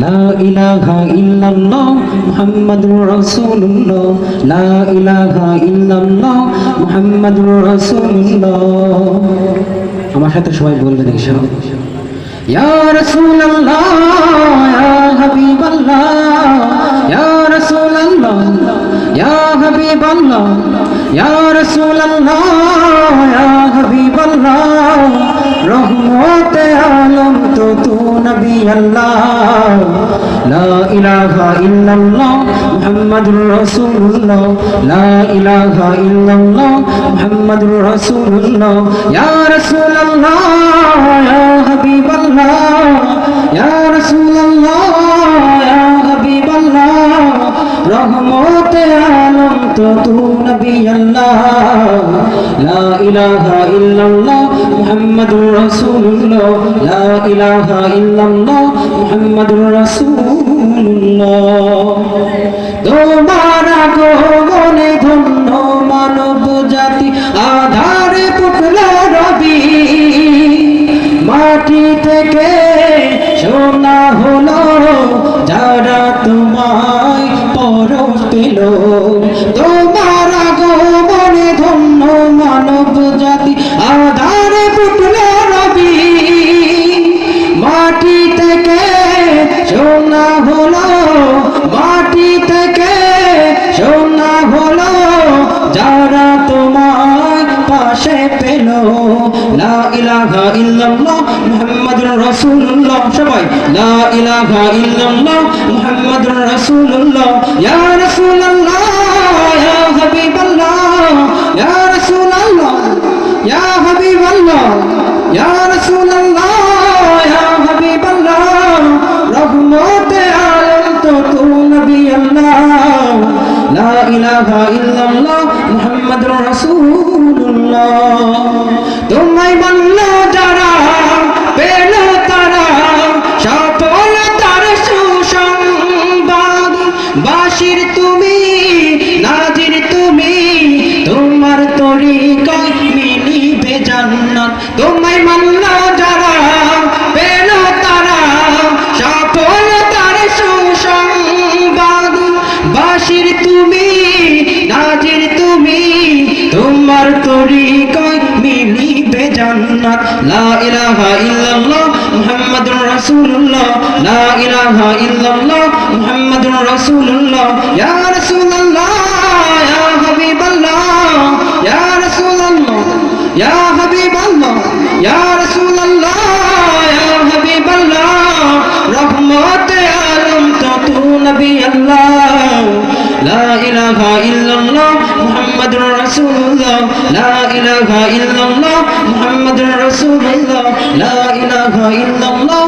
লা ইলাহা ইল্লাল্লাহ মুহাম্মাদুর রাসূলুল্লাহ লা ইলাহা ইল্লাল্লাহ মুহাম্মাদুর রাসূলুল্লাহ। আমার সাথে সবাই বলবেন ইনশাআল্লাহ। ইয়া রাসূলুল্লাহ ইয়া হাবিবাল্লাহ ইয়া রাসূলুল্লাহ ইয়া হাবিবাল্লাহ ইয়া রাসূলুল্লাহ ইয়া হাবিবাল্লাহ রহমতে আলম তো তু নবী আল্লাহ। লা ইলাহা ইল্লাল্লাহ মুহাম্মাদুর রাসূলুল্লাহ লা ইলাহা ইল্লাল্লাহ মুহাম্মাদুর রাসূলুল্লাহ। ইয়া রাসূলুল্লাহ ইয়া হাবিবাল্লাহ ইয়া রাসূলুল্লাহ ইয়া হাবিবাল্লাহ রহমতে আলম তো তু নবী আল্লাহ। লা ইলাহা ইল্লাল্লাহ মুহাম্মাদুর রাসূলুল্লাহ লা ইলাহা ইল্লাল্লাহ মুহাম্মাদুর রাসূলুল্লাহ। তোমার আগমনে ধন্য মানব জাতি আধারে পুতলা রবি মাটি থেকে সোনা হলো যারা তোমায় পরশ পেল। তোমার আগমনে ধন্য মানব জাতি আধারে পুতলা রবি মাটি থেকে সোনা হলো মাটি থেকে সোনা হলো যারা তোমার পাশে পেল। লা ইলাহা ইল্লাল্লাহ মুহাম্মাদুর রাসূলুল্লাহ সবাই লা ইলাহা ইল্লাল্লাহ মুহাম্মাদুর রাসূলুল্লাহ। ইয়া রাসূলুল্লাহ ইয়া হাবিবাল্লাহ ইয়া রাসূলুল্লাহ ইয়া হাবিবাল্লাহ ইয়া রাসূলুল্লাহ ইয়া হাবিবাল্লাহ রহমতে আলম তো তু নবী আল্লাহ। লা ইলাহা ইল্লাল্লাহ মুহাম্মাদুর রাসূলুল্লাহ। তোমায় মানল যারা পেল তারা সফলতার সুসংবাদ। বাশির তুমি নাজির তুমি তোমার তরিকায় মিলিবে জান্নাত। তোমায় মানল যারা পেল তারা সফলতার সুসংবাদ। বাশির তুমি নাজির তুমি তোমার তরিকায় মিলিবে জান্নাত। লা ইলাহা ইল্লাল্লাহ মুহাম্মাদুর রাসূলুল্লাহ লা ইলাহা ইল্লাল্লাহ মুহাম্মাদুর রাসূলুল্লাহ। ইয়া রাসূলুল্লাহ ইয়া হাবিবাল্লাহ ইয়া রাসূলুল্লাহ ইয়া হাবিবাল্লাহ ইয়া রাসূলুল্লাহ ইয়া হাবিবাল্লাহ রহমতে আলম তো তু নবী আল্লাহ। লা ইলাহা ইল্লাল্লাহ মুহাম্মাদুর রাসূলুল্লাহ লা ইলাহা ইল্লাল্লাহ মুহাম্মাদুর রাসূলুল্লাহ লা ইলাহা ইল্লাল্লাহ